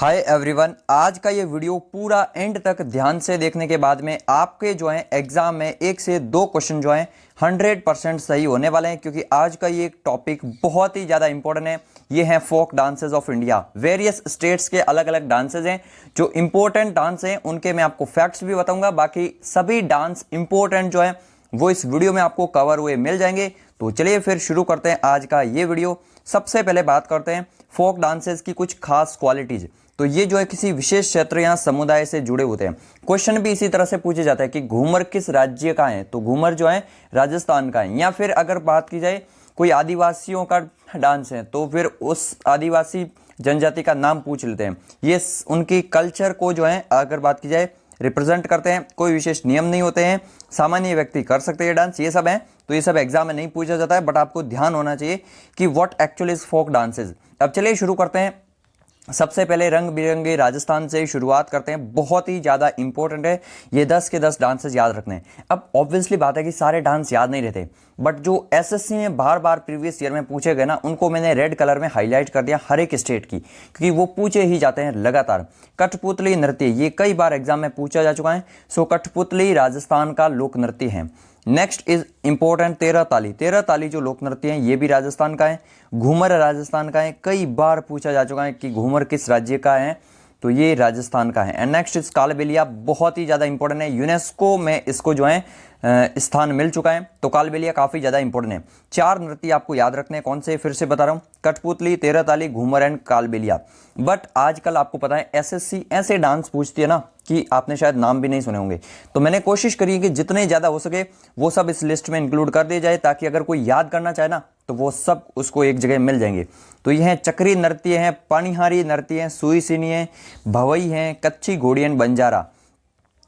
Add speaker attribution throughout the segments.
Speaker 1: Hi everyone, आज का ये वीडियो पूरा एंड तक ध्यान से देखने के बाद में आपके जो है एग्जाम में 1 से 2 क्वेश्चन जो है 100% सही होने वाले हैं, क्योंकि आज का ये टॉपिक बहुत ही ज़्यादा इंपॉर्टेंट है। ये है folk dances of India. Various states के अलग अलग डांसेस हैं जो इंपॉर्टेंट डांस हैं, उनके मैं आपको फैक्ट्स भी बताऊंगा। बाकी सभी डांस इंपॉर्टेंट जो है वो इस वीडियो में आपको कवर हुए मिल जाएंगे। तो चलिए फिर शुरू करते हैं आज का ये वीडियो। सबसे पहले बात करते हैं फोक डांसेस की कुछ खास क्वालिटीज। तो ये जो है किसी विशेष क्षेत्र या समुदाय से जुड़े होते हैं। क्वेश्चन भी इसी तरह से पूछे जाता है कि घूमर किस राज्य का है, तो घूमर जो है राजस्थान का है। या फिर अगर बात की जाए कोई आदिवासियों का डांस है तो फिर उस आदिवासी जनजाति का नाम पूछ लेते हैं। ये उनकी कल्चर को जो है अगर बात की जाए रिप्रेजेंट करते हैं। कोई विशेष नियम नहीं होते हैं, सामान्य व्यक्ति कर सकते हैं डांस, ये सब है। तो ये सब एग्जाम में नहीं पूछा जाता है, बट आपको ध्यान होना चाहिए कि what actually is folk dances. अब चलिए शुरू करते हैं। सबसे पहले रंग बिरंगे राजस्थान से शुरुआत करते हैं। बहुत ही ज़्यादा इंपॉर्टेंट है, ये 10 के 10 डांसेस याद रखने हैं। अब ऑब्वियसली बात है कि सारे डांस याद नहीं रहते, बट जो एसएससी में बार बार प्रीवियस ईयर में पूछे गए ना, उनको मैंने रेड कलर में हाईलाइट कर दिया हर एक स्टेट की, क्योंकि वो पूछे ही जाते हैं लगातार। कठपुतली नृत्य, ये कई बार एग्जाम में पूछा जा चुका है। सो कठपुतली राजस्थान का लोक नृत्य है। नेक्स्ट इज इंपॉर्टेंट तेरह ताली। तेरह ताली जो लोक नृत्य है ये भी राजस्थान का है। घूमर राजस्थान का है, कई बार पूछा जा चुका है कि घूमर किस राज्य का है, तो ये राजस्थान का है। एंड नेक्स्ट इज कालबेलिया, बहुत ही ज़्यादा इंपॉर्टेंट है। यूनेस्को में इसको जो है स्थान मिल चुका है, तो कालबेलिया काफ़ी ज़्यादा इंपॉर्टेंट है। 4 नृत्य आपको याद रखने हैं। कौन से, फिर से बता रहा हूँ, कठपुतली, तेरह ताली, घूमर एंड कालबेलिया। बट आजकल आपको पता है एसएससी ऐसे डांस पूछती है ना कि आपने शायद नाम भी नहीं सुने होंगे। तो मैंने कोशिश करी है कि जितने ज़्यादा हो सके वो सब इस लिस्ट में इंक्लूड कर दिए जाए, ताकि अगर कोई याद करना चाहे ना तो वो सब उसको एक जगह मिल जाएंगे। तो ये हैं चक्री नृत्य हैं, पानीहारी नृत्य हैं, सुई सीनी है, भवई हैं, कच्ची घोड़ी एंड बंजारा।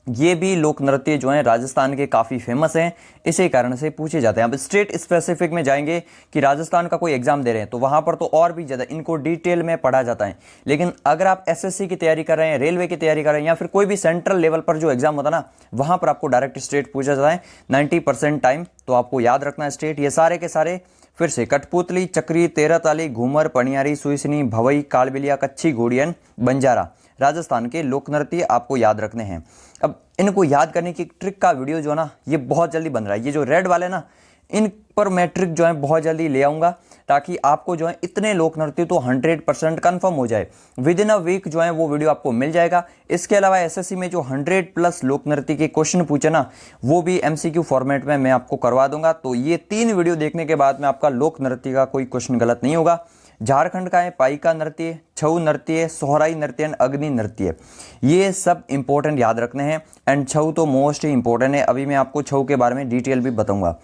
Speaker 1: ये भी लोक नृत्य जो है राजस्थान के काफ़ी फेमस हैं, इसी कारण से पूछे जाते हैं। अब स्टेट स्पेसिफिक में जाएंगे कि राजस्थान का कोई एग्जाम दे रहे हैं तो वहाँ पर तो और भी ज़्यादा इनको डिटेल में पढ़ा जाता है। लेकिन अगर आप एसएससी की तैयारी कर रहे हैं, रेलवे की तैयारी कर रहे हैं, या फिर कोई भी सेंट्रल लेवल पर जो एग्जाम होता है ना, वहाँ पर आपको डायरेक्ट स्टेट पूछा जाता है 90% टाइम। तो आपको याद रखना है स्टेट। ये सारे के सारे फिर से कठपुतली, चक्री, तेरह ताली, घूमर, पनियारी, सुईसनी, भवई, कालबेलिया, कच्ची घोड़ी एंड बंजारा राजस्थान के लोक नृत्य आपको याद रखने हैं। अब इनको याद करने की ट्रिक का वीडियो जो है ना ये बहुत जल्दी बन रहा है। ये जो रेड वाले ना, इन पर मैं ट्रिक जो है बहुत जल्दी ले आऊँगा, ताकि आपको जो है इतने लोक नृत्य तो 100% कन्फर्म हो जाए। विद इन अ वीक जो है वो वीडियो आपको मिल जाएगा। इसके अलावा एसएससी में जो 100+ लोक नृत्य के क्वेश्चन पूछे ना, वो भी एमसीक्यू फॉर्मेट में मैं आपको करवा दूंगा। तो ये 3 वीडियो देखने के बाद में आपका लोक नृत्य का कोई क्वेश्चन गलत नहीं होगा। झारखंड का है पाइका नृत्य, छऊ नृत्य, सोहराई नृत्य एंड अग्नि नृत्य। ये सब इंपॉर्टेंट याद रखने हैं। एंड छऊ तो मोस्ट ही इंपॉर्टेंट है। अभी मैं आपको छऊ के बारे में डिटेल भी बताऊंगा।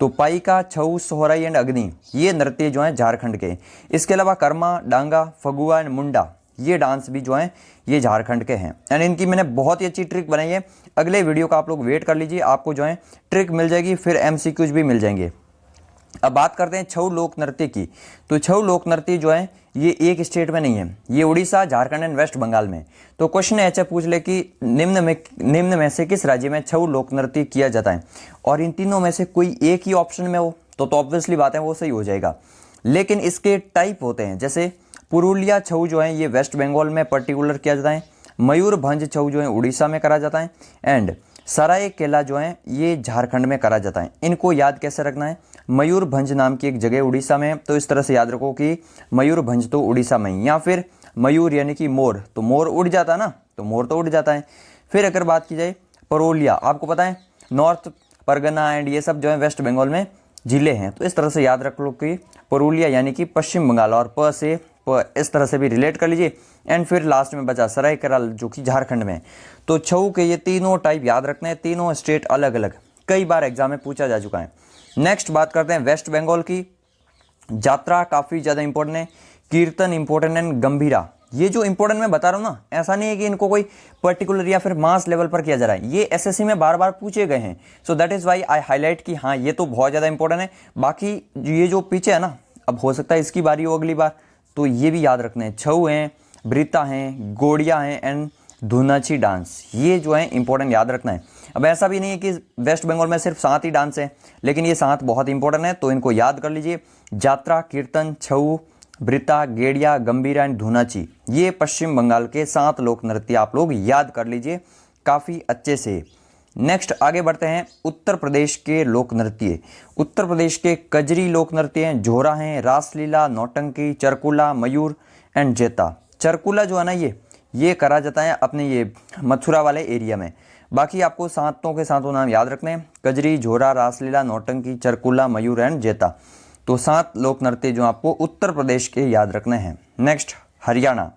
Speaker 1: तो पाइका, छऊ, सोहराई एंड अग्नि, ये नृत्य जो है झारखंड के। इसके अलावा कर्मा, डांगा, फगुआ एंड मुंडा, ये डांस भी जो है ये झारखंड के हैं। एंड इनकी मैंने बहुत ही अच्छी ट्रिक बनाई है। अगले वीडियो का आप लोग वेट कर लीजिए, आपको जो है ट्रिक मिल जाएगी, फिर एमसीक्यूज भी मिल जाएंगे। अब बात करते हैं छऊ लोक नृत्य की। तो छऊ लोक नृत्य जो है ये एक स्टेट में नहीं है, ये उड़ीसा, झारखंड एंड वेस्ट बंगाल में। तो क्वेश्चन ऐसे पूछ ले कि निम्न में से किस राज्य में छऊ लोक नृत्य किया जाता है, और इन तीनों में से कोई एक ही ऑप्शन में हो तो ऑब्वियसली बात है वो सही हो जाएगा। लेकिन इसके टाइप होते हैं, जैसे पुरुलिया छऊ जो है ये वेस्ट बंगाल में पर्टिकुलर किया जाता है, मयूरभंज छऊ जो है उड़ीसा में करा जाता है, एंड सरायकेला जो है ये झारखंड में करा जाता है। इनको याद कैसे रखना है, मयूरभंज नाम की एक जगह उड़ीसा में है, तो इस तरह से याद रखो कि मयूरभंज तो उड़ीसा में ही। या फिर मयूर यानी कि मोर, तो मोर उड़ जाता है ना, तो मोर तो उड़ जाता है। फिर अगर बात की जाए परोलिया, आपको पता है नॉर्थ परगना एंड ये सब जो है वेस्ट बंगाल में जिले हैं, तो इस तरह से याद रख लो कि पुरुलिया यानी कि पश्चिम बंगाल, और प से इस तरह से भी रिलेट कर लीजिए। एंड फिर लास्ट में बचा सरायकेला जो कि झारखंड में। तो छऊ के ये तीनों टाइप याद रखने हैं, तीनों स्टेट अलग अलग, कई बार एग्जाम में पूछा जा चुका है। नेक्स्ट बात करते हैं वेस्ट बंगाल की। जात्रा काफ़ी ज़्यादा इंपॉर्टेंट है, कीर्तन इंपॉर्टेंट है, गंभीरा। ये जो इंपॉर्टेंट मैं बता रहा हूँ ना, ऐसा नहीं है कि इनको कोई पर्टिकुलर या फिर मास लेवल पर किया जा रहा है, ये एसएससी में बार बार पूछे गए हैं। So that is why I highlight कि हाँ ये तो बहुत ज़्यादा इंपॉर्टेंट है। बाकी ये जो पीछे है ना, अब हो सकता है इसकी बारी हो अगली बार, तो ये भी याद रखना है। छऊ हैं, ब्रीता हैं, गोड़िया हैं एंड धुनाची डांस, ये जो है इंपॉर्टेंट याद रखना है। अब ऐसा भी नहीं है कि वेस्ट बंगाल में सिर्फ 7 ही डांस है, लेकिन ये 7 बहुत इंपॉर्टेंट है, तो इनको याद कर लीजिए। जात्रा, कीर्तन, छऊ, ब्रिता, गेड़िया, गंभीरा एंड धुनाची। ये पश्चिम बंगाल के 7 लोक नृत्य आप लोग याद कर लीजिए काफ़ी अच्छे से। नेक्स्ट आगे बढ़ते हैं उत्तर प्रदेश के लोक नृत्य। उत्तर प्रदेश के कजरी लोक नृत्य हैं, झोरा हैं, रासलीला, नौटंकी, चरकुला, मयूर एंड जेता। चरकुला जो है ना ये करा जाता है अपने ये मथुरा वाले एरिया में। बाकी आपको सातों के सातों नाम याद रखने हैं, कजरी, झोरा, रासलीला, नौटंकी, चरकुला, मयूर एंड जेता। तो 7 लोक नृत्य जो आपको उत्तर प्रदेश के याद रखने हैं। नेक्स्ट हरियाणा।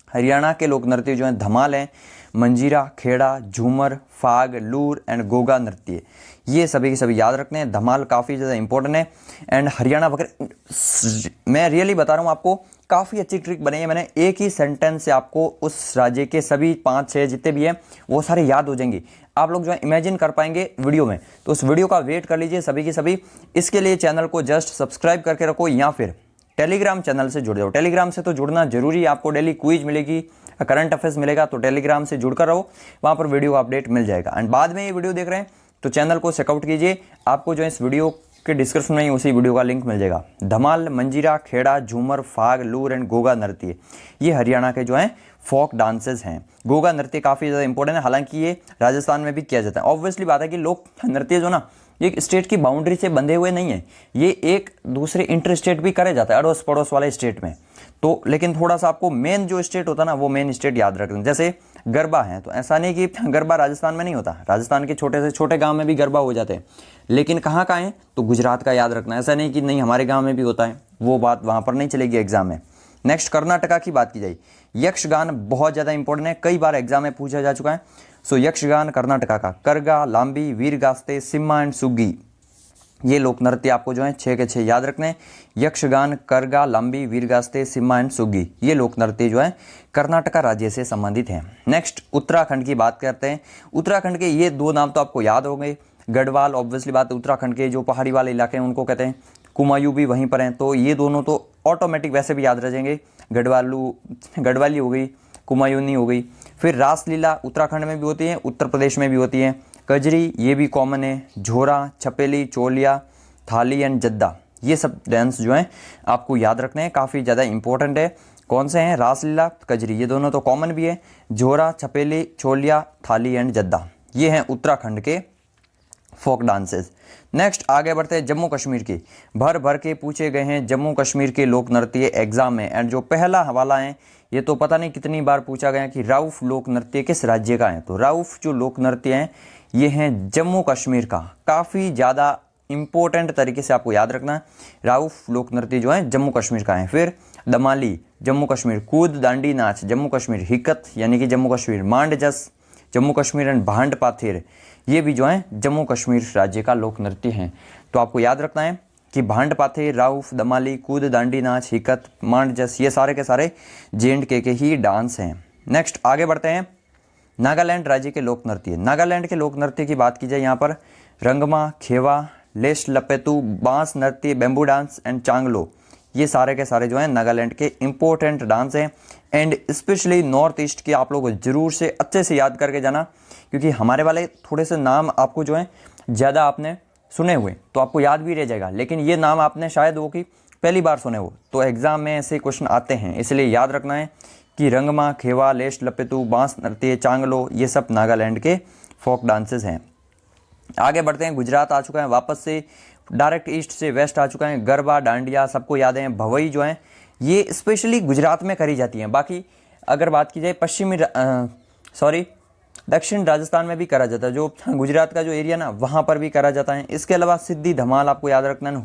Speaker 1: हरियाणा के लोक नृत्य जो हैं धमाल हैं, मंजीरा, खेड़ा, झूमर, फाग, लूर एंड गोगा नृत्य। ये सभी के सभी याद रखने हैं। धमाल काफ़ी ज़्यादा इंपॉर्टेंट है एंड हरियाणा वगैरह। मैं रियली बता रहा हूँ आपको, काफ़ी अच्छी ट्रिक बनी है मैंने। एक ही सेंटेंस से आपको उस राज्य के सभी 5-6 जितने भी हैं वो सारे याद हो जाएंगे। आप लोग जो है इमेजिन कर पाएंगे वीडियो में। तो उस वीडियो का वेट कर लीजिए सभी के सभी। इसके लिए चैनल को जस्ट सब्सक्राइब करके रखो या फिर टेलीग्राम चैनल से जुड़ जाओ। टेलीग्राम से तो जुड़ना जरूरी है, आपको डेली क्विज मिलेगी, करंट अफेयर्स मिलेगा। तो टेलीग्राम से जुड़कर रहो, वहाँ पर वीडियो का अपडेट मिल जाएगा। एंड बाद में ये वीडियो देख रहे हैं तो चैनल को चेकआउट कीजिए, आपको जो है इस वीडियो के डिस्क्रिप्शन में ही उसी वीडियो का लिंक मिल जाएगा। धमाल, मंजीरा, खेड़ा, झूमर, फाग, लूर एंड गोगा नृत्य ये हरियाणा के जो हैं फोक डांसेस हैं। गोगा नृत्य काफ़ी ज़्यादा इंपॉर्टेंट है, हालांकि ये राजस्थान में भी किया जाता है। ऑब्वियसली बात है कि लोक नृत्य जो ना एक स्टेट की बाउंड्री से बंधे हुए नहीं है, ये एक दूसरे इंटर स्टेट भी करे जाता है, अड़ोस पड़ोस वाले स्टेट में। तो लेकिन थोड़ा सा आपको मेन जो स्टेट होता है ना वो मेन स्टेट याद रखना। जैसे गरबा है तो ऐसा नहीं कि गरबा राजस्थान में नहीं होता, राजस्थान के छोटे से छोटे गांव में भी गरबा हो जाते हैं, लेकिन कहाँ का है तो गुजरात का याद रखना। ऐसा नहीं कि नहीं हमारे गांव में भी होता है, वो बात वहाँ पर नहीं चलेगी एग्जाम में। नेक्स्ट कर्नाटका की बात की जाए, यक्षगान बहुत ज़्यादा इंपॉर्टेंट है, कई बार एग्जाम में पूछा जा चुका है। सो यक्षगान कर्नाटका का, करगा, लांबी, वीरगास्ते, सिम्मा एंड सुग्गी ये लोक नृत्य आपको जो है 6 के 6 याद रखने हैं। यक्षगान, करगा, लांबी, वीरगास्ते, सिम्मा एंड सुग्गी ये लोक नृत्य जो है कर्नाटका राज्य से संबंधित हैं। नेक्स्ट उत्तराखंड की बात करते हैं। उत्तराखंड के ये 2 नाम तो आपको याद होंगे, गढ़वाल, ऑब्वियसली बात उत्तराखंड के जो पहाड़ी वाले इलाके हैं उनको कहते हैं, कुमायूं भी वहीं पर हैं। तो ये दोनों तो ऑटोमेटिक वैसे भी याद रह जाएंगे, गढ़वाली हो गई, कुमायूनी हो गई। फिर रासलीला उत्तराखंड में भी होती है, उत्तर प्रदेश में भी होती है। कजरी ये भी कॉमन है, झोरा, छपेली, चोलिया, थाली एंड जद्दा ये सब डांस जो हैं आपको याद रखने हैं, काफ़ी ज़्यादा इंपॉर्टेंट है। कौन से हैं? रासलीला, कजरी ये दोनों तो कॉमन भी है, झोरा, छपेली, चोलिया, थाली एंड जद्दा ये हैं उत्तराखंड के फोक डांसेस। नेक्स्ट आगे बढ़ते हैं जम्मू कश्मीर के। भर भर के पूछे गए हैं जम्मू कश्मीर के लोक नृत्य एग्जाम में। एंड जो पहला हवाला है ये तो पता नहीं कितनी बार पूछा गया कि राउफ लोक नृत्य किस राज्य का है। तो राउफ जो लोक नृत्य हैं ये हैं जम्मू कश्मीर का। काफ़ी ज़्यादा इंपॉर्टेंट तरीके से आपको याद रखना है, राउफ लोक नृत्य जो है जम्मू कश्मीर का है। फिर दमाली जम्मू कश्मीर, कूद दांडी नाच जम्मू कश्मीर, हिकत यानी कि जम्मू कश्मीर, मांड जस जम्मू कश्मीर एंड भांड पाथेर ये भी जो है जम्मू कश्मीर राज्य का लोक नृत्य हैं। तो आपको याद रखना है कि भांड पाथेर, राउफ, दमाली, कूद दांडी नाच, हिकत, मांड जस ये सारे के सारे J&K के ही डांस हैं। नेक्स्ट आगे बढ़ते हैं नागालैंड राज्य के लोक नृत्य। नागालैंड के लोक नृत्य की बात की जाए यहाँ पर रंगमा, खेवा, लेश लपेतु, बांस नृत्य, बेम्बू डांस एंड चांगलो ये सारे के सारे जो हैं नागालैंड के इंपॉर्टेंट डांस हैं। एंड स्पेशली नॉर्थ ईस्ट की आप लोग जरूर से अच्छे से याद करके जाना, क्योंकि हमारे वाले थोड़े से नाम आपको जो है ज़्यादा आपने सुने हुए तो आपको याद भी रह जाएगा, लेकिन ये नाम आपने शायद वो कि पहली बार सुने हो। तो एग्ज़ाम में ऐसे क्वेश्चन आते हैं, इसलिए याद रखना है कि रंगमा, खेवा, लेश लपेतु, बांस नृत्य, चांगलो ये सब नागालैंड के फोक डांसेस हैं। आगे बढ़ते हैं, गुजरात आ चुका है वापस से, डायरेक्ट ईस्ट से वेस्ट आ चुका है। गरबा, डांडिया सबको याद है। भवई जो है ये स्पेशली गुजरात में करी जाती हैं। बाकी अगर बात की जाए दक्षिण राजस्थान में भी करा जाता है, जो गुजरात का जो एरिया ना वहाँ पर भी करा जाता है। इसके अलावा सिद्धि धमाल आपको याद रखना है।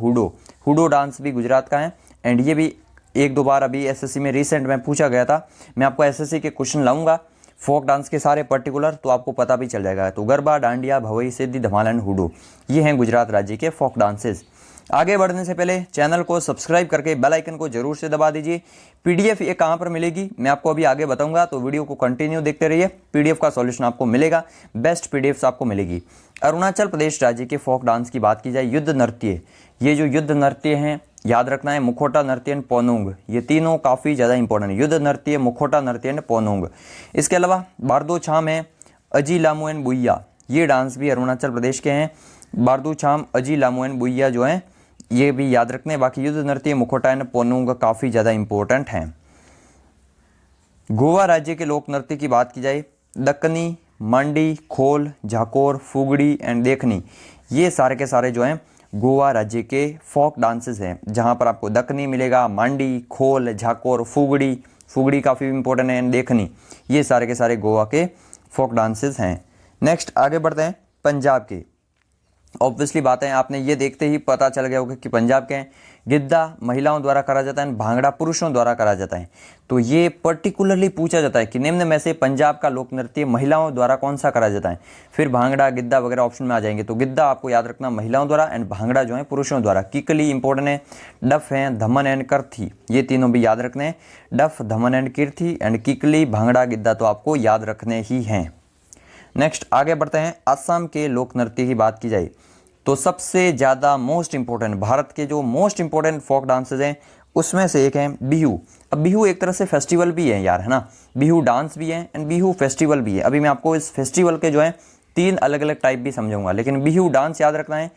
Speaker 1: हुडो डांस भी गुजरात का है। एंड ये भी 1-2 बार अभी एसएससी में रिसेंट में पूछा गया था। मैं आपको एसएससी के क्वेश्चन लाऊंगा फोक डांस के सारे पर्टिकुलर, तो आपको पता भी चल जाएगा। तो गरबा, डांडिया, भवई, सिद्धि धमाल एंड हुडो ये हैं गुजरात राज्य के फोक डांसेस। आगे बढ़ने से पहले चैनल को सब्सक्राइब करके बेल आइकन को जरूर से दबा दीजिए। पीडीएफ ये कहाँ पर मिलेगी मैं आपको अभी आगे बताऊंगा, तो वीडियो को कंटिन्यू देखते रहिए। पीडीएफ का सॉल्यूशन आपको मिलेगा, बेस्ट पीडीएफ आपको मिलेगी। अरुणाचल प्रदेश राज्य के फोक डांस की बात की जाए, युद्ध नृत्य, ये जो युद्ध नृत्य हैं याद रखना है, मुखोटा नृत्य एंड पोनुंग ये तीनों काफ़ी ज़्यादा इंपॉर्टेंट है। युद्ध नृत्य, मुखोटा नृत्य एंड पोनुंग। इसके अलावा बारदो छाम है, अजी लामू एंड बुइया ये डांस भी अरुणाचल प्रदेश के हैं। बारदो छाम, अजी लामू एंड बुइया जो हैं ये भी याद रखने। बाकी युद्ध नृत्य मुखोटा एंड पोनुंग काफ़ी ज़्यादा इंपॉर्टेंट हैं। गोवा राज्य के लोक नृत्य की बात की जाए, दक्कनी, मांडी, खोल, झाकोर, फुगड़ी एंड देखनी, ये सारे के सारे जो हैं गोवा राज्य के फोक डांसेस हैं, जहाँ पर आपको दक्कनी मिलेगा, मांडी, खोल, झाकोर, फुगड़ी, फुगड़ी काफ़ी इंपॉर्टेंट है, एंड देखनी, ये सारे के सारे गोवा के फोक डांसेस हैं। नेक्स्ट आगे बढ़ते हैं पंजाब के। ऑब्वियसली बात है, आपने ये देखते ही पता चल गया होगा कि पंजाब के हैं। गिद्दा महिलाओं द्वारा करा जाता है, भांगड़ा पुरुषों द्वारा करा जाता है। तो ये पर्टिकुलरली पूछा जाता है कि निम्न में से पंजाब का लोक नृत्य महिलाओं द्वारा कौन सा करा जाता है। फिर भांगड़ा, गिद्दा वगैरह ऑप्शन में आ जाएंगे। तो गिद्दा आपको याद रखना महिलाओं द्वारा, एंड भांगड़ा जो है पुरुषों द्वारा। किकली इंपॉर्टेंट है, डफ है, धमन एंड कीर्थी, ये तीनों भी याद रखने हैं। डफ, धमन एंड कीर्थी एंड किकली, भांगड़ा, गिद्दा तो आपको याद रखने ही हैं। नेक्स्ट आगे बढ़ते हैं। असम के लोक नृत्य की बात की जाए तो सबसे ज़्यादा मोस्ट इंपॉर्टेंट, भारत के जो मोस्ट इंपॉर्टेंट फोक डांसेज हैं उसमें से एक है बिहू। अब बिहू एक तरह से फेस्टिवल भी है यार, है ना। बिहू डांस भी है एंड बिहू फेस्टिवल भी है। अभी मैं आपको इस फेस्टिवल के जो है 3 अलग अलग टाइप भी समझाऊंगा, लेकिन बिहू डांस याद रखना है।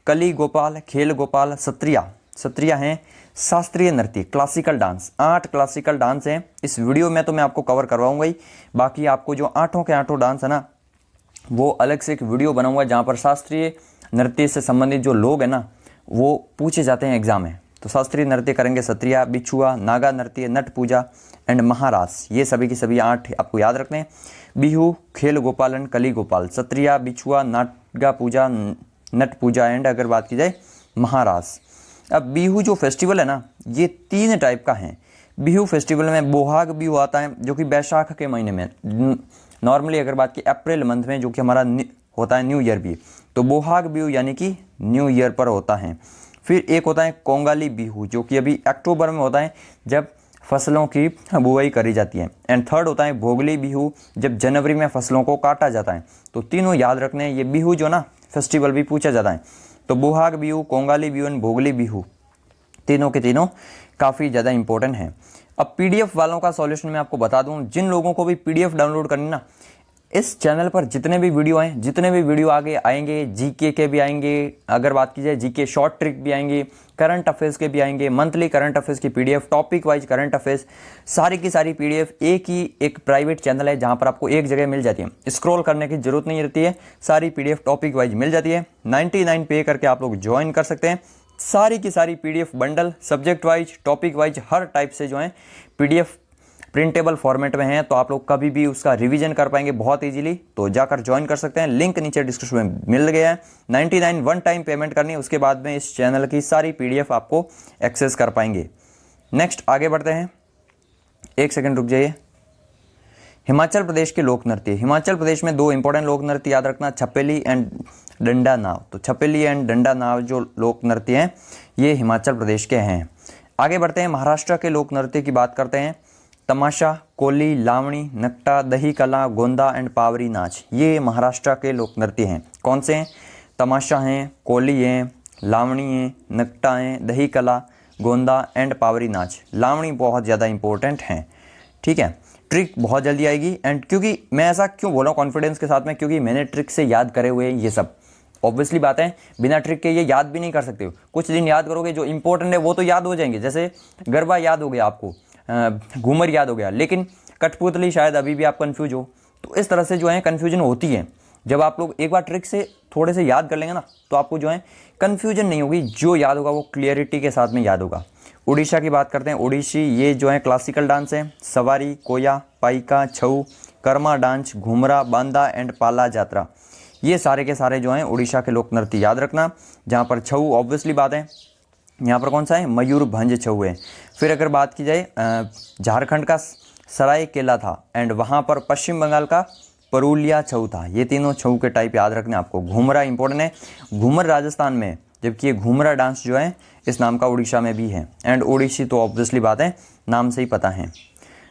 Speaker 1: कली गोपाल, खेल गोपाल, सत्रिया, सत्रिया हैं शास्त्रीय नृत्य, क्लासिकल डांस। 8 क्लासिकल डांस हैं। इस वीडियो में तो मैं आपको कवर करवाऊंगा ही, बाकी आपको जो 8 के 8 डांस है ना, वो अलग से एक वीडियो बनाऊंगा जहाँ पर शास्त्रीय नृत्य से संबंधित जो लोग हैं ना वो पूछे जाते हैं एग्जाम में। तो शास्त्रीय नृत्य करेंगे सत्रिया, बिछुआ, नागा नृत्य, नट पूजा एंड महारास, ये सभी की सभी 8 आपको याद रखने हैं। बिहू, खेल गोपाल एंड कली गोपाल, सत्रिया, बिछुआ, नागा पूजा, नट पूजा एंड अगर बात की जाए महारास। अब बिहू जो फेस्टिवल है ना, ये 3 टाइप का है। बिहू फेस्टिवल में बोहाग बिहू आता है जो कि बैसाख के महीने में, नॉर्मली अगर बात की अप्रैल मंथ में, जो कि हमारा होता है न्यू ईयर भी। तो बोहाग बिहू यानी कि न्यू ईयर पर होता है। फिर एक होता है कोंगाली बिहू जो कि अभी अक्टूबर में होता है जब फसलों की बुआई करी जाती है। एंड थर्ड होता है भोगली बिहू जब जनवरी में फसलों को काटा जाता है। तो तीनों याद रखने हैं। ये बिहू जो ना फेस्टिवल भी पूछा जाता है। तो बोहाग बिहू, कोंगाली बिहू एंड भोगली बिहू, तीनों के तीनों काफ़ी ज़्यादा इंपॉर्टेंट हैं। अब पीडीएफ वालों का सॉल्यूशन मैं आपको बता दूं, जिन लोगों को भी पीडीएफ डाउनलोड करनी ना, इस चैनल पर जितने भी वीडियो हैं, जितने भी वीडियो आगे आएंगे, जीके के भी आएंगे, अगर बात की जाए जीके शॉर्ट ट्रिक भी आएंगे, करंट अफेयर्स के भी आएंगे, मंथली करंट अफेयर्स की PDF, topic wise current affairs, सारी की सारी पीडीएफ एक ही एक प्राइवेट चैनल है जहां पर आपको एक जगह मिल जाती है। स्क्रॉल करने की जरूरत नहीं रहती है, सारी पीडीएफ टॉपिक वाइज मिल जाती है। 99 पे करके आप लोग ज्वाइन कर सकते हैं। सारी की सारी PDF bundle subject wise, topic wise, हर टाइप से जो है पीडीएफ प्रिंटेबल फॉर्मेट में है। तो आप लोग कभी भी उसका रिवीजन कर पाएंगे बहुत इजीली। तो जाकर ज्वाइन कर सकते हैं, लिंक नीचे डिस्क्रिप्शन में मिल गया है। 99 वन टाइम पेमेंट करनी है, उसके बाद में इस चैनल की सारी पीडीएफ आपको एक्सेस कर पाएंगे। नेक्स्ट आगे बढ़ते हैं, एक सेकंड रुक जाइए। हिमाचल प्रदेश के लोक नृत्य। हिमाचल प्रदेश में 2 इंपॉर्टेंट लोक नृत्य याद रखना, छपेली एंड डंडा नाव। तो छपेली एंड डंडा नाव जो लोक नृत्य हैं ये हिमाचल प्रदेश के हैं। आगे बढ़ते हैं, महाराष्ट्र के लोक नृत्य की बात करते हैं। तमाशा, कोली, लावणी, नकटा, दही कला, गोंदा एंड पावरी नाच, ये महाराष्ट्र के लोक नृत्य हैं। कौन से हैं? तमाशा हैं, कोली हैं, लावणी हैं, नकटा हैं, दही कला, गोंदा एंड पावरी नाच। लावणी बहुत ज़्यादा इंपॉर्टेंट हैं, ठीक है। ट्रिक बहुत जल्दी आएगी। एंड क्योंकि मैं ऐसा क्यों बोला कॉन्फिडेंस के साथ में, क्योंकि मैंने ट्रिक से याद करे हुए हैं ये सब। ऑब्वियसली बात है, बिना ट्रिक के ये याद भी नहीं कर सकते हो। कुछ दिन याद करोगे, जो इंपॉर्टेंट है वो तो याद हो जाएंगे, जैसे गरबा याद हो गया आपको, घूमर याद हो गया, लेकिन कठपुतली शायद अभी भी आप कंफ्यूज हो। तो इस तरह से जो है कन्फ्यूजन होती है। जब आप लोग एक बार ट्रिक से थोड़े से याद कर लेंगे ना, तो आपको जो है कन्फ्यूजन नहीं होगी। जो याद होगा वो क्लियरिटी के साथ में याद होगा। उड़ीसा की बात करते हैं। उड़ीसी ये जो है क्लासिकल डांस है। सवारी, कोया, पाइका, छऊ, कर्मा डांस, घुमरा, बांदा एंड पाला जात्रा, ये सारे के सारे जो हैं उड़ीसा के लोक नृत्य याद रखना। जहाँ पर छऊ ऑब्वियसली बात है, यहाँ पर कौन सा है? मयूरभंज छऊ है। फिर अगर बात की जाए झारखंड का सरायकेला था, एंड वहाँ पर पश्चिम बंगाल का परुलिया छऊ था। ये तीनों छऊ के टाइप याद रखने आपको। घुमरा इंपॉर्टेंट है, घूमर राजस्थान में, जबकि ये घुमरा डांस जो है इस नाम का उड़ीसा में भी है। एंड ओडिसी तो ऑब्वियसली बात है, नाम से ही पता है।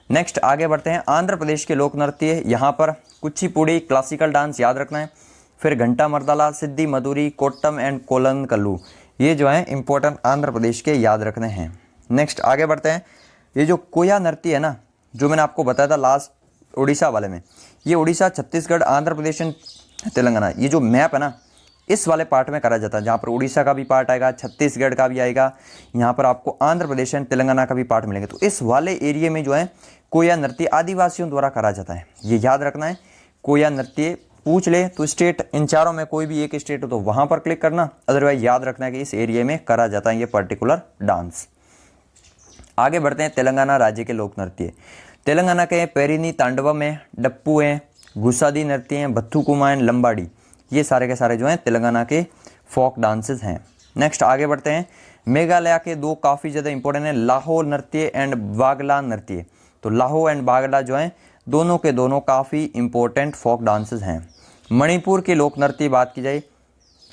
Speaker 1: नेक्स्ट आगे बढ़ते हैं, आंध्र प्रदेश के लोक नृत्य। यहाँ पर कुचिपुड़ी क्लासिकल डांस याद रखना है। फिर घंटा मर्दला, सिद्धि मधुरी, कोट्टम एंड कोलन कल्लू, ये जो है इंपॉर्टेंट आंध्र प्रदेश के याद रखने हैं। नेक्स्ट आगे बढ़ते हैं, ये जो कोया नृत्य है ना, जो मैंने आपको बताया था लास्ट उड़ीसा वाले में, ये उड़ीसा, छत्तीसगढ़, आंध्र प्रदेश एंड तेलंगाना, ये जो मैप है ना, इस वाले पार्ट में करा जाता है, जहाँ पर उड़ीसा का भी पार्ट आएगा, छत्तीसगढ़ का भी आएगा, यहाँ पर आपको आंध्र प्रदेश एंड तेलंगाना का भी पार्ट मिलेंगे। तो इस वाले एरिया में जो है कोया नृत्य आदिवासियों द्वारा करा जाता है, ये याद रखना है। कोया नृत्य पूछ ले तो स्टेट, इन चारों में कोई भी एक स्टेट हो तो वहाँ पर क्लिक करना, अदरवाइज याद रखना है कि इस एरिया में करा जाता है ये पर्टिकुलर डांस। आगे बढ़ते हैं तेलंगाना राज्य के लोक नृत्य। तेलंगाना के पेरिनी तांडवम है, डप्पू हैं, गुसादी नृत्य हैं, बथुकुमा एंड लंबाड़ी, ये सारे के सारे जो हैं तेलंगाना के फोक डांसेस हैं। नेक्स्ट आगे बढ़ते हैं, मेघालय के दो काफ़ी ज़्यादा इंपॉर्टेंट हैं, लाहो नृत्य एंड बागला नृत्य। तो लाहो एंड बागला जो हैं दोनों के दोनों काफ़ी इंपॉर्टेंट फोक डांसेस हैं। मणिपुर के लोक नृत्य बात की जाए,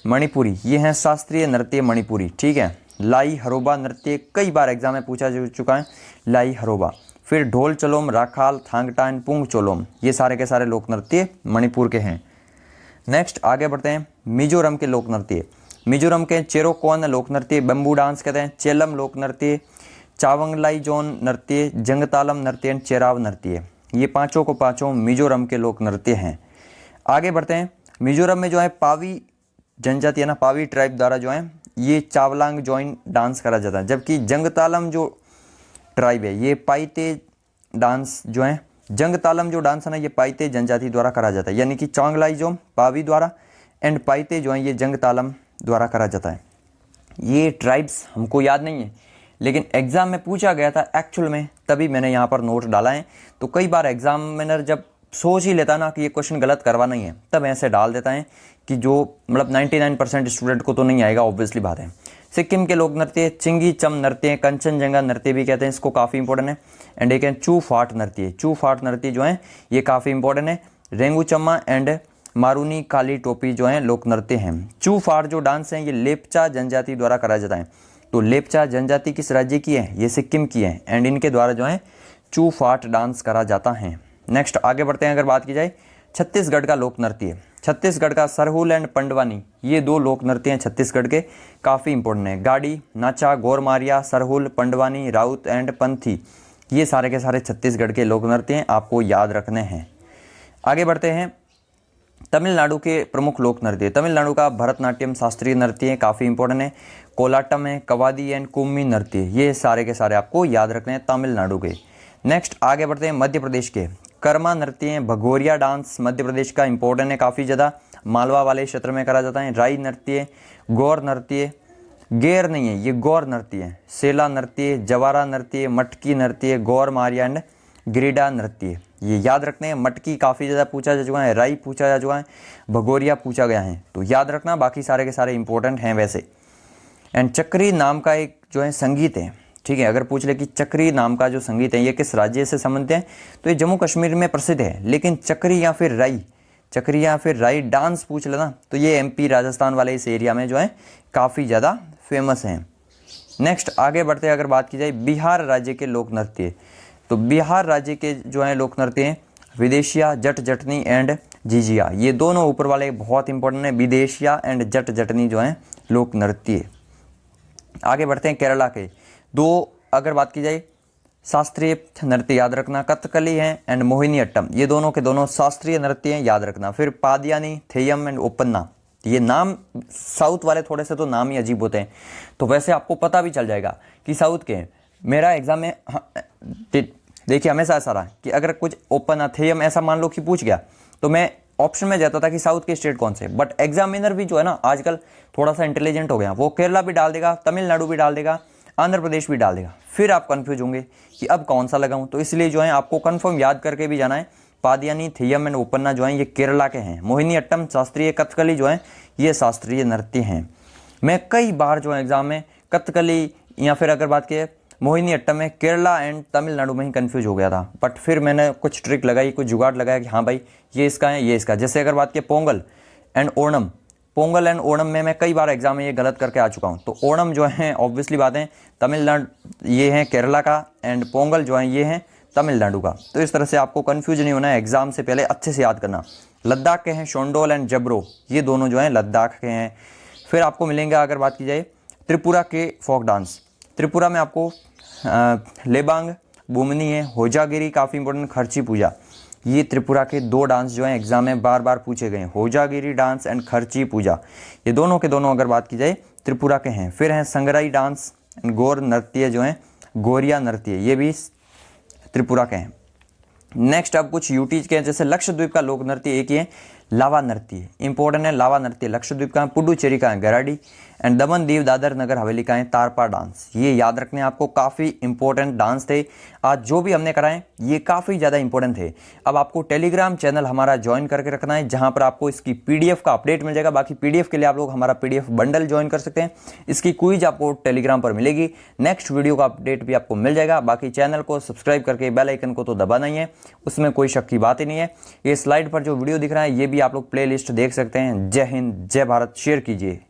Speaker 1: मणिपुरी, ये हैं शास्त्रीय नृत्य मणिपुरी, ठीक है। लाई हरोबा नृत्य कई बार एग्जाम में पूछा जा चुका है, लाई हरोबा। फिर ढोल चलोम, राखाल, थांगटा एंड पुंग चोलोम, ये सारे के सारे लोक नृत्य मणिपुर के हैं। नेक्स्ट आगे बढ़ते हैं, मिजोरम के लोक नृत्य। मिजोरम के चेरोकोन लोक नृत्य, बम्बू डांस कहते हैं, चेलम लोक नृत्य, चावंगलाई जोन नृत्य, जंगतालम नृत्य एंड चेराव नृत्य, ये पांचों को पांचों मिजोरम के लोक नृत्य हैं। आगे बढ़ते हैं, मिजोरम में जो है पावी जनजाति है ना, पावी ट्राइब द्वारा जो है ये चावलांग जॉइन डांस करा जाता है, जबकि जंगतालम जो ट्राइब है ये पाइते डांस जो है, जंगतालम जो डांस है ना ये पाइते जनजाति द्वारा करा जाता है, यानी कि चांगलाई जो पावी द्वारा एंड पाइते जो है ये जंगतालम द्वारा करा जाता है। ये ट्राइब्स हमको याद नहीं है, लेकिन एग्ज़ाम में पूछा गया था एक्चुअल में, तभी मैंने यहाँ पर नोट डाला है। तो कई बार एग्जामिनर जब सोच ही लेता ना कि ये क्वेश्चन गलत करवाना ही है, तब ऐसे डाल देता है कि जो मतलब 99% स्टूडेंट को तो नहीं आएगा, ऑब्वियसली बात है। सिक्किम के लोक नृत्य चिंगी चम नृत्य, कंचनजंगा नृत्य भी कहते हैं, इसको काफ़ी इंपॉर्टेंट है। एंड एक है चू फाट नृत्य, चू फाट नृत्य जो है ये काफ़ी इंपॉर्टेंट है। रेंगू चम्मा एंड मारूनी काली टोपी जो है लोक नृत्य हैं। चू फाट जो डांस है ये लेपचा जनजाति द्वारा करा जाता है। तो लेपचा जनजाति किस राज्य की है, ये सिक्किम की है, एंड इनके द्वारा जो है चू फाट डांस करा जाता है। नेक्स्ट आगे बढ़ते हैं, अगर बात की जाए छत्तीसगढ़ का लोक नृत्य, छत्तीसगढ़ का सरहुल एंड पंडवानी, ये दो लोक नृत्य हैं छत्तीसगढ़ के, काफ़ी इंपॉर्टेंट है। गाड़ी, नाचा, गोरमारिया, सरहुल, पंडवानी, राउत एंड पंथी, ये सारे के सारे छत्तीसगढ़ के लोक नृत्य हैं, आपको याद रखने हैं। आगे बढ़ते हैं, तमिलनाडु के प्रमुख लोक नृत्य, तमिलनाडु का भरतनाट्यम शास्त्रीय नृत्य है, काफ़ी इंपॉर्टेंट है। कोलाटम है, कवादी एंड कुम्मी नृत्य, ये सारे के सारे आपको याद रखने हैं तमिलनाडु के। नेक्स्ट आगे बढ़ते हैं, मध्य प्रदेश के कर्मा नृत्य हैं, भगोरिया डांस मध्य प्रदेश का इंपॉर्टेंट है काफ़ी ज़्यादा, मालवा वाले क्षेत्र में करा जाता है। राई नृत्य, गौर नृत्य, गेर नहीं है ये गौर नृत्य है, सेला नृत्य, जवारा नृत्य, मटकी नृत्य, गौर मारिया एंड गिरिडा नृत्य, ये याद रखने हैं। मटकी काफ़ी ज़्यादा पूछा जा चुका है, राई पूछा जा चुका है, भगोरिया पूछा गया है, तो याद रखना, बाकी सारे के सारे इंपॉर्टेंट हैं वैसे। एंड चक्री नाम का एक जो है संगीत है, ठीक है, अगर पूछ ले कि चक्री नाम का जो संगीत है ये किस राज्य से संबंधित है, तो ये जम्मू कश्मीर में प्रसिद्ध है। लेकिन चक्री या फिर राई, चक्री या फिर राई डांस पूछ लेना तो ये एमपी राजस्थान वाले इस एरिया में जो है काफ़ी ज़्यादा फेमस हैं। नेक्स्ट आगे बढ़ते हैं, अगर बात की जाए बिहार राज्य के लोक नृत्य, तो बिहार राज्य के जो है लोक नृत्य हैं विदेशिया, जट जटनी एंड झिझिया, ये दोनों ऊपर वाले बहुत इंपॉर्टेंट है, विदेशिया एंड जट जटनी जो है लोक नृत्य। आगे बढ़ते हैं, केरला के दो अगर बात की जाए शास्त्रीय नृत्य याद रखना, कथकली है एंड मोहिनी अट्टम, ये दोनों के दोनों शास्त्रीय नृत्य हैं, याद रखना। फिर पादियानी, थेयम एंड ओपन्ना, ये नाम साउथ वाले थोड़े से तो नाम ही अजीब होते हैं, तो वैसे आपको पता भी चल जाएगा कि साउथ के हैं। मेरा एग्जाम में देखिए हमेशा ऐसा रहा कि अगर कुछ ओपन थेयम ऐसा मान लो कि पूछ गया तो मैं ऑप्शन में जाता था कि साउथ के स्टेट कौन से, बट एग्जामिनर भी जो है ना आजकल थोड़ा सा इंटेलिजेंट हो गया, वो केरला भी डाल देगा, तमिलनाडु भी डाल देगा, आंध्र प्रदेश भी डाल देगा, फिर आप कंफ्यूज होंगे कि अब कौन सा लगाऊं। तो इसलिए जो है आपको कंफर्म याद करके भी जाना है, पादियानी, थेयम एंड ओपन्ना जो है ये केरला के हैं, मोहिनी अट्टम शास्त्रीय, कथकली जो है ये शास्त्रीय नृत्य हैं। मैं कई बार जो है एग्जाम में कथकली या फिर अगर बात की मोहिनी अट्टम में केरला एंड तमिलनाडु में ही कंफ्यूज हो गया था, बट फिर मैंने कुछ ट्रिक लगाई, कुछ जुगाड़ लगाया कि हाँ भाई ये इसका है, ये इसका। जैसे अगर बात की पोंगल एंड ओणम, पोंगल एंड ओणम में मैं कई बार एग्जाम में ये गलत करके आ चुका हूँ। तो ओणम जो है ऑब्वियसली बात है तमिलनाडु, ये है केरला का, एंड पोंगल जो है ये है तमिलनाडु का। तो इस तरह से आपको कंफ्यूज नहीं होना है, एग्जाम से पहले अच्छे से याद करना। लद्दाख के हैं शोंडोल एंड जबरो, ये दोनों जो हैं लद्दाख के हैं। फिर आपको मिलेंगे अगर बात की जाए त्रिपुरा के फोक डांस, त्रिपुरा में आपको लेबांग, बुमनी है, होजागिरी काफ़ी इंपॉर्टेंट, खर्ची पूजा, ये त्रिपुरा के दो डांस जो हैं एग्जाम में बार बार पूछे गए, होजागिरी डांस एंड खर्ची पूजा, ये दोनों के दोनों अगर बात की जाए त्रिपुरा के हैं। फिर हैं संगराई डांस एंड गौर नृत्य जो हैं, गोरिया नृत्य, ये भी त्रिपुरा के हैं। नेक्स्ट अब कुछ यूटीज के हैं, जैसे लक्षद्वीप का लोक नृत्य एक ही है, लावा नृत्य इंपॉर्टेंट है। लावा नृत्य लक्षद्वीप का है, पुडुचेरी का है गराडी, एंड दमन दीव दादर नगर हवेली का है तारपा डांस। ये याद रखने आपको, काफ़ी इंपॉर्टेंट डांस थे आज जो भी हमने कराए, ये काफ़ी ज़्यादा इंपॉर्टेंट थे। अब आपको टेलीग्राम चैनल हमारा ज्वाइन करके रखना है, जहाँ पर आपको इसकी पीडीएफ का अपडेट मिल जाएगा। बाकी पीडीएफ के लिए आप लोग हमारा पीडीएफ बंडल ज्वाइन कर सकते हैं, इसकी क्विज आपको टेलीग्राम पर मिलेगी, नेक्स्ट वीडियो का अपडेट भी आपको मिल जाएगा। बाकी चैनल को सब्सक्राइब करके बेल आइकन को तो दबाना ही है, उसमें कोई शक की बात ही नहीं है। ये स्लाइड पर जो वीडियो दिख रहा है ये भी आप लोग प्ले लिस्ट देख सकते हैं। जय हिंद, जय भारत, शेयर कीजिए।